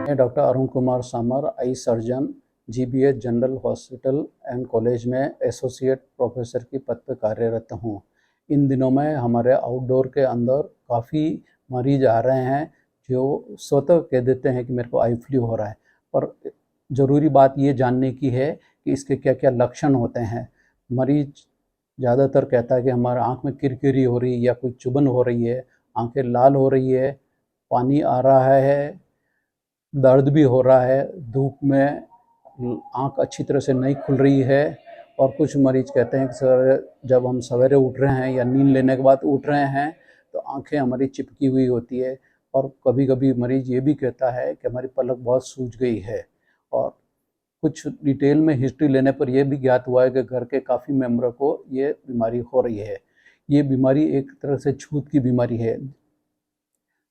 मैं doctor Arun Kumar Samar, eye surgeon, GBH general hospital and college में associate professor की पद पर कार्यरत हूँ। इन दिनों में हमारे आउटडोर के अंदर काफ़ी मरीज आ रहे हैं जो स्वतः कह देते हैं कि मेरे को आई फ्लू हो रहा है, पर ज़रूरी बात ये जानने की है कि इसके क्या क्या लक्षण होते हैं। मरीज ज़्यादातर कहता है कि हमारे आँख में किरकिरी हो रही है या कोई चुभन हो रही है, आँखें लाल हो रही है, पानी आ रहा है, दर्द भी हो रहा है, धूप में आँख अच्छी तरह से नहीं खुल रही है। और कुछ मरीज़ कहते हैं कि सर जब हम सवेरे उठ रहे हैं या नींद लेने के बाद उठ रहे हैं तो आँखें हमारी चिपकी हुई होती है। और कभी-कभी मरीज़ ये भी कहता है कि हमारी पलक बहुत सूज गई है। और कुछ डिटेल में हिस्ट्री लेने पर यह भी ज्ञात हुआ है कि घर के काफ़ी मेंबरों को ये बीमारी हो रही है। ये बीमारी एक तरह से छूत की बीमारी है।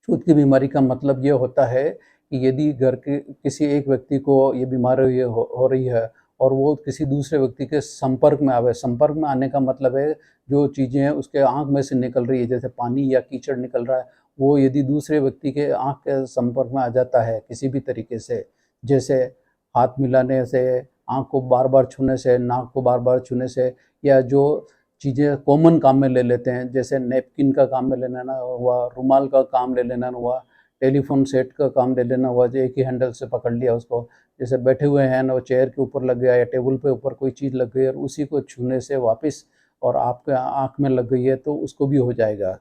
छूत की बीमारी का मतलब ये होता है कि यदि घर के किसी एक व्यक्ति को ये बीमारी हो रही है और वो किसी दूसरे व्यक्ति के संपर्क में आवे, संपर्क में आने का मतलब है जो चीज़ें उसके आँख में से निकल रही है, जैसे पानी या कीचड़ निकल रहा है, वो यदि दूसरे व्यक्ति के आँख के संपर्क में आ जाता है किसी भी तरीके से, जैसे हाथ मिलाने से, आँख को बार-बार छूने से, नाक को बार-बार छूने से, या जो चीज़ें कॉमन काम में ले लेते हैं, जैसे नैपकिन का काम में ले लेना हुआ, रुमाल का काम ले लेना हुआ, टेलीफोन सेट का काम ले लेना हुआ, जो एक ही हैंडल से पकड़ लिया उसको, जैसे बैठे हुए हैं ना, वो चेयर के ऊपर लग गया या टेबल पे ऊपर कोई चीज़ लग गई और उसी को छूने से वापस और आपके आँख में लग गई है तो उसको भी हो जाएगा।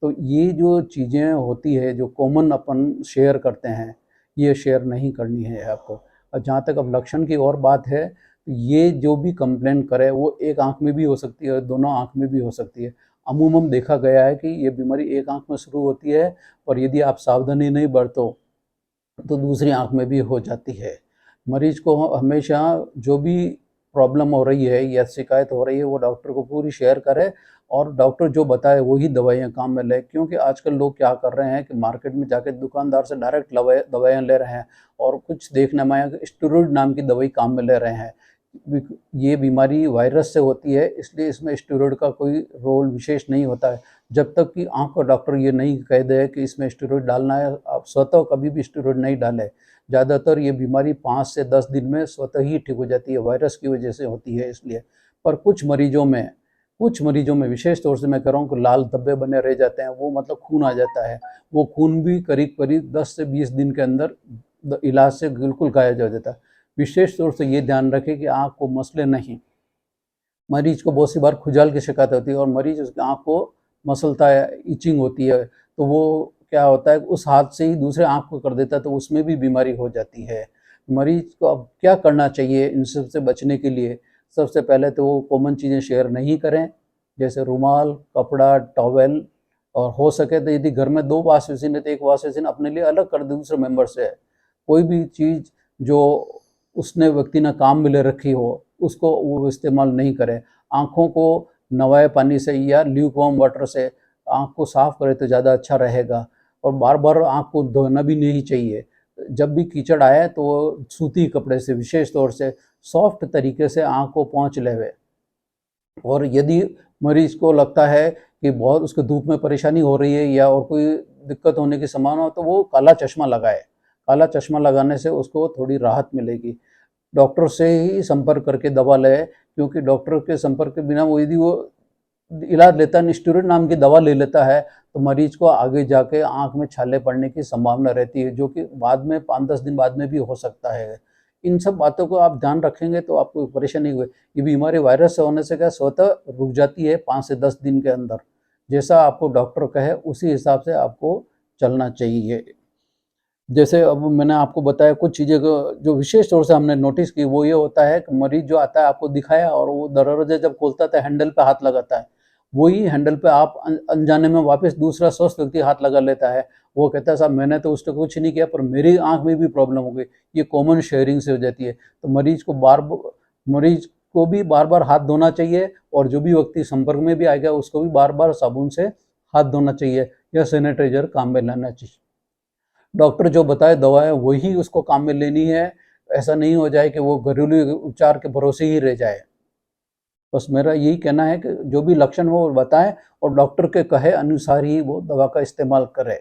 तो ये जो चीज़ें होती है जो कॉमन अपन शेयर करते हैं, ये शेयर नहीं करनी है आपको। और जहाँ तक अब लक्षण की और बात है, ये जो भी कंप्लेन करे वो एक आँख में भी हो सकती है और दोनों आँख में भी हो सकती है। अमूमन देखा गया है कि ये बीमारी एक आँख में शुरू होती है और यदि आप सावधानी नहीं बरतो तो दूसरी आँख में भी हो जाती है। मरीज़ को हमेशा जो भी प्रॉब्लम हो रही है या शिकायत हो रही है वो डॉक्टर को पूरी शेयर करें और डॉक्टर जो बताए वही दवाइयाँ काम में लें। क्योंकि आजकल लोग क्या कर रहे हैं कि मार्केट में जाके दुकानदार से डायरेक्ट दवाइयाँ ले रहे हैं और कुछ देखने में आया कि स्टेरॉइड नाम की दवाई काम में ले रहे हैं। ये बीमारी वायरस से होती है, इसलिए इसमें स्टेरॉइड का कोई रोल विशेष नहीं होता है। जब तक कि आँख का डॉक्टर ये नहीं कह दे कि इसमें स्टेरॉइड डालना है, आप स्वतः कभी भी स्टेरॉइड नहीं डालें। ज़्यादातर ये बीमारी 5 से 10 दिन में स्वतः ही ठीक हो जाती है, वायरस की वजह से होती है इसलिए। पर कुछ मरीज़ों में विशेष तौर से मैं कह रहा हूँ कि लाल धब्बे बने रह जाते हैं, वो मतलब खून आ जाता है। वो खून भी करीब-करीब 10 से 20 दिन के अंदर इलाज से बिल्कुल गायब हो जाता है। विशेष तौर से ये ध्यान रखें कि आँख को मसले नहीं। मरीज को बहुत सी बार खुजली की शिकायत होती है और मरीज उसकी आँख को मसलता है, इचिंग होती है, तो वो क्या होता है उस हाथ से ही दूसरे आँख को कर देता है, तो उसमें भी बीमारी हो जाती है। मरीज को अब क्या करना चाहिए इन सब से बचने के लिए? सबसे पहले तो वो कॉमन चीज़ें शेयर नहीं करें, जैसे रुमाल, कपड़ा, टॉवेल, और हो सके तो यदि घर में 2 वॉश बेसिन है तो 1 वॉश बेसिन अपने लिए अलग कर दें दूसरे मेंबर से। कोई भी चीज़ जो उसने व्यक्ति ने काम में ले रखी हो, उसको वो इस्तेमाल नहीं करें। आँखों को नवाए पानी से या ल्यूकवार्म वाटर से आँख को साफ़ करें तो ज़्यादा अच्छा रहेगा। और बार-बार आँख को धोना भी नहीं चाहिए। जब भी कीचड़ आए तो सूती कपड़े से विशेष तौर से सॉफ्ट तरीके से आँख को पोंछ लेवे। और यदि मरीज़ को लगता है कि बहुत उसको धूप में परेशानी हो रही है या और कोई दिक्कत होने की संभावना हो तो वो काला चश्मा लगाए। काला चश्मा लगाने से उसको थोड़ी राहत मिलेगी। डॉक्टर से ही संपर्क करके दवा लें, क्योंकि डॉक्टर के संपर्क के बिना यदि वो इलाज लेता है, स्टेरॉइड नाम की दवा ले लेता है, तो मरीज को आगे जाके आँख में छाले पड़ने की संभावना रहती है, जो कि बाद में 5-10 दिन बाद में भी हो सकता है। इन सब बातों को आप ध्यान रखेंगे तो आपको परेशानी हुई। ये बीमारी वायरस से होने से क्या स्वतः रुक जाती है 5 से 10 दिन के अंदर। जैसा आपको डॉक्टर कहे उसी हिसाब से आपको चलना चाहिए। जैसे अब मैंने आपको बताया कुछ चीज़ें को जो विशेष तौर से हमने नोटिस की, वो ये होता है कि मरीज़ जो आता है आपको दिखाया और वो दरवाज़ा जब खोलता है तो हैंडल पे हाथ लगाता है। वही हैंडल पे आप अनजाने में वापस दूसरा स्वस्थ व्यक्ति हाथ लगा लेता है। वो कहता है साहब मैंने तो उसको कुछ नहीं किया पर मेरी आँख में भी प्रॉब्लम हो गई। ये कॉमन शेयरिंग से हो जाती है। तो मरीज़ को भी बार-बार हाथ धोना चाहिए और जो भी व्यक्ति संपर्क में भी आएगा उसको भी बार-बार साबुन से हाथ धोना चाहिए या सैनिटाइज़र काम में लाना चाहिए। डॉक्टर जो बताए दवाएँ वही उसको काम में लेनी है। ऐसा नहीं हो जाए कि वो घरेलू उपचार के भरोसे ही रह जाए। बस मेरा यही कहना है कि जो भी लक्षण हो वो बताएँ और डॉक्टर के कहे अनुसार ही वो दवा का इस्तेमाल करें।